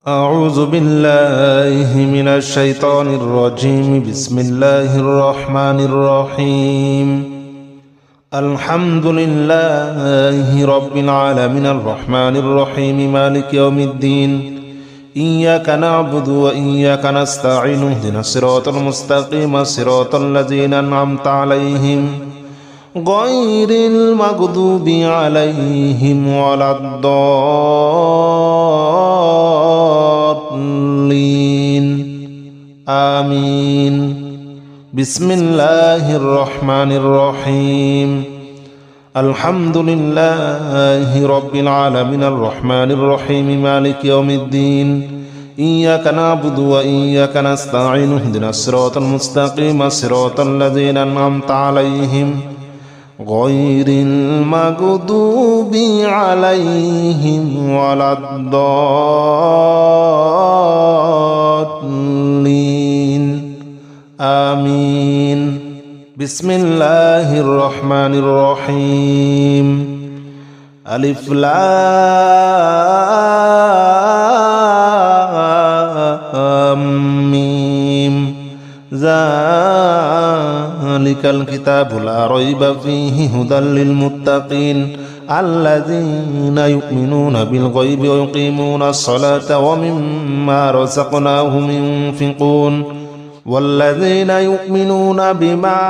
أعوذ بالله من الشيطان الرجيم. بسم الله الرحمن الرحيم. الحمد لله رب العالمين الرحمن الرحيم مالك يوم الدين. إياك نعبد وإياك نستعين اهدنا الصراط المستقيم صراط الذين أنعمت عليهم غير المغضوب عليهم ولا الضالين آمين. بسم الله الرحمن الرحيم. الحمد لله رب العالمين الرحمن الرحيم مالك يوم الدين. إياك نعبد وإياك نستعين اهدنا الصراط المستقيم صراط الذين أنعمت عليهم غير المغضوب عليهم ولا الضالين آمين. بسم الله الرحمن الرحيم. ألف لام ميم. ذلك الكتاب لا ريب فيه هدى للمتقين الذين يؤمنون بالغيب ويقيمون الصلاة ومما رزقناهم ينفقون والذين يؤمنون بما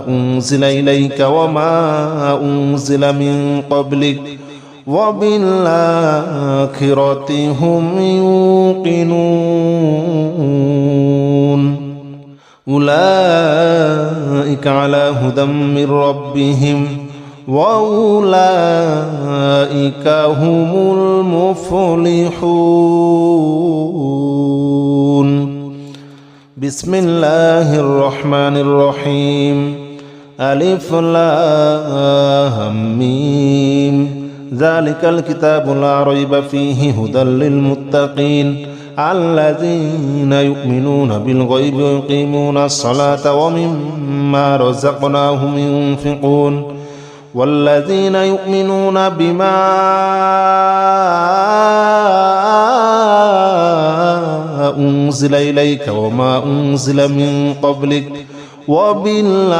أنزل إليك وما أنزل من قبلك وبالآخرة هم يوقنون. أولئك على هدى من ربهم وأولئك هم المفلحون. بسم الله الرحمن الرحيم. ألف لام ميم. ذلك الكتاب لا ريب فيه هدى للمتقين الذين يؤمنون بالغيب ويقيمون الصلاة ومما رزقناهم ينفقون والذين يؤمنون بما أنزل إليك وما أنزل من قبلك وبالآخرة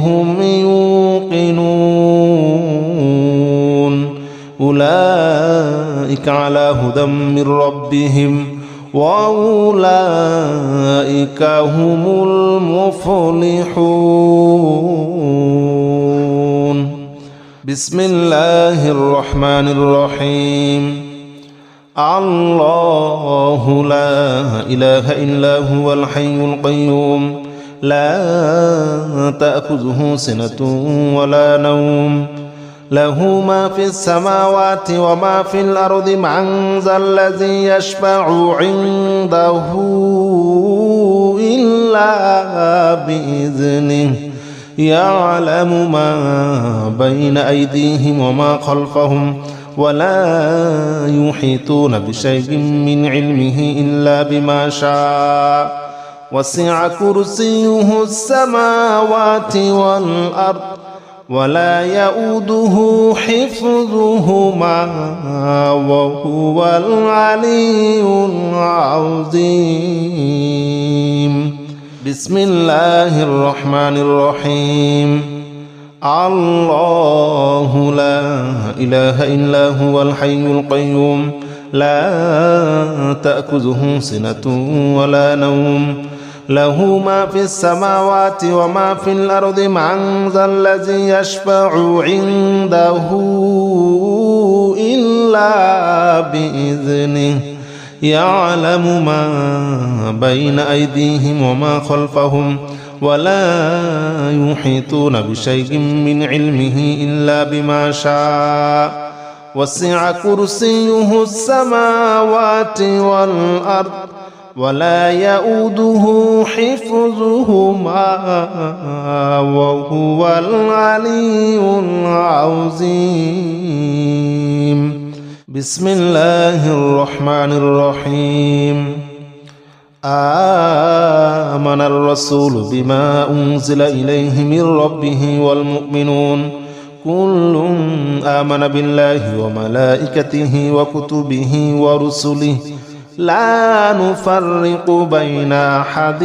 هم يوقنون. أولئك على هدى من ربهم وأولئك هم المفلحون. بسم الله الرحمن الرحيم. الله لا إله إلا هو الحي القيوم لا تأخذه سنة ولا نوم له ما في السماوات وما في الأرض من ذا الذي يشفع عنده إلا بإذنه يعلم ما بين أيديهم وما خلفهم ولا يحيطون بشيء من علمه إلا بما شاء وسع كرسيه السماوات والأرض ولا يؤوده حفظهما وهو العلي العظيم. بسم الله الرحمن الرحيم. الله لا إله إلا هو الحي القيوم لا تأخذه سنة ولا نوم له ما في السماوات وما في الأرض من ذا الذي يشفع عنده إلا بإذنه يعلم ما بين أيديهم وما خلفهم ولا يحيطون بشيء من علمه إلا بما شاء وسع كرسيه السماوات والأرض ولا يؤوده حفظهما وهو العلي العظيم. بسم الله الرحمن الرحيم. آمن الرسول بما أنزل إليه من ربه والمؤمنون كل آمن بالله وملائكته وكتبه ورسله لا نفرق بين أحد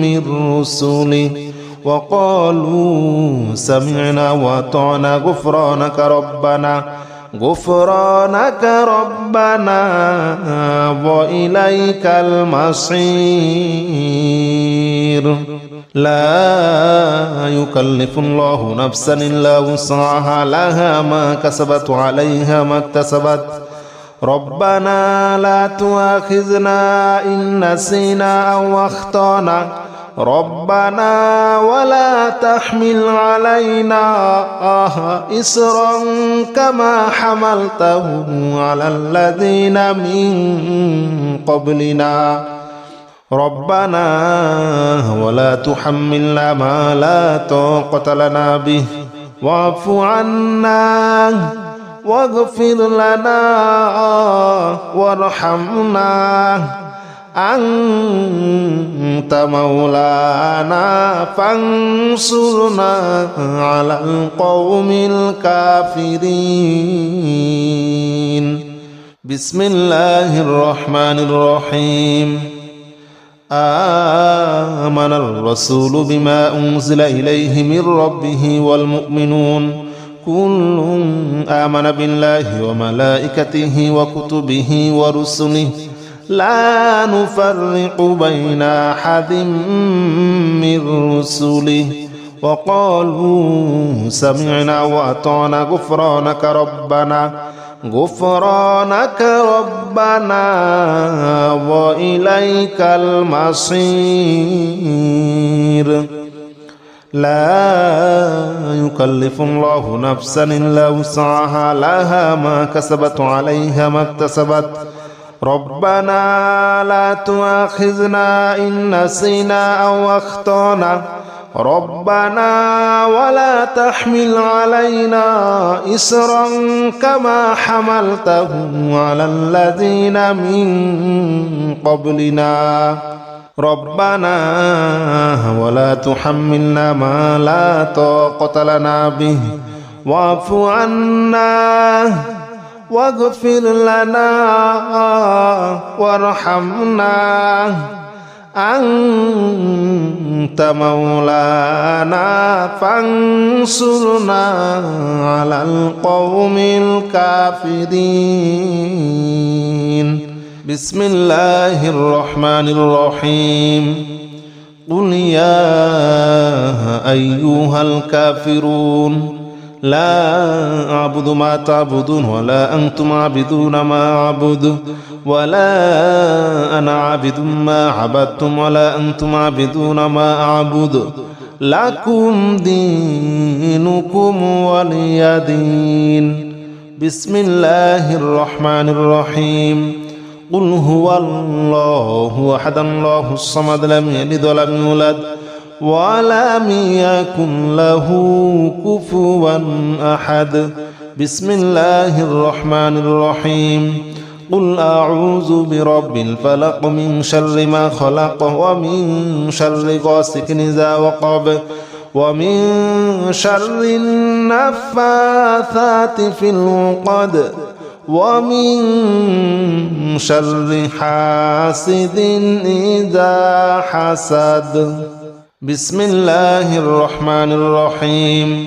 من رسله وقالوا سمعنا وأطعنا غفرانك ربنا وإليك المصير. لا يكلف الله نفسا إلا وسعها لها ما كسبت وعليها ما اكتسبت ربنا لا تؤاخذنا إن نسينا أو أخطأنا ربنا ولا تحمل علينا إصرا كما حملته على الذين من قبلنا ربنا ولا تحملنا ما لا طاقة لنا به واعف عنا واغفر لنا وارحمنا أنت مولانا فانصرنا على القوم الكافرين. بسم الله الرحمن الرحيم. آمن الرسول بما أنزل إليه من ربه والمؤمنون كل آمن بالله وملائكته وكتبه ورسله لا نفرق بين أحد من رسله وقالوا سمعنا وأطعنا غفرانك ربنا وإليك المصير. لا يكلف الله نفسا إلا وسعها لها ما كسبت وعليها ما اكتسبت ربنا لا تؤاخذنا إن نسينا أو أخطأنا ربنا ولا تحمل علينا إصرا كما حملته على الذين من قبلنا ربنا ولا تحملنا ما لا طاقة لنا به واعف عنا واغفر لنا وارحمنا أنت مولانا فانصرنا على القوم الكافرين. بسم الله الرحمن الرحيم. قل يا أيها الكافرون لا أعبد ما تعبدون ولا أنتم عابدون ما أعبد ولا أنا عابد ما عبدتم ولا أنتم عابدون ما أعبد لكم دينكم ولي دين. بسم الله الرحمن الرحيم. قل هو الله أحد الله الصمد لم يلد ولم يولد ولم يكن له كفوا أحد. بسم الله الرحمن الرحيم. قل أعوذ برب الفلق من شر ما خلق ومن شر غاسق إذا وقب ومن شر النفاثات في العقد ومن شر حاسد إذا حسد. بسم الله الرحمن الرحيم.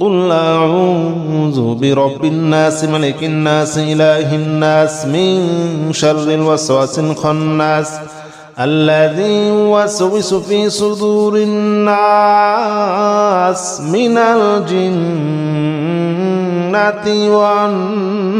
قل أعوذ برب الناس ملك الناس إله الناس من شر الوسواس الخناس الذي يوسوس في صدور الناس من الجنة والناس.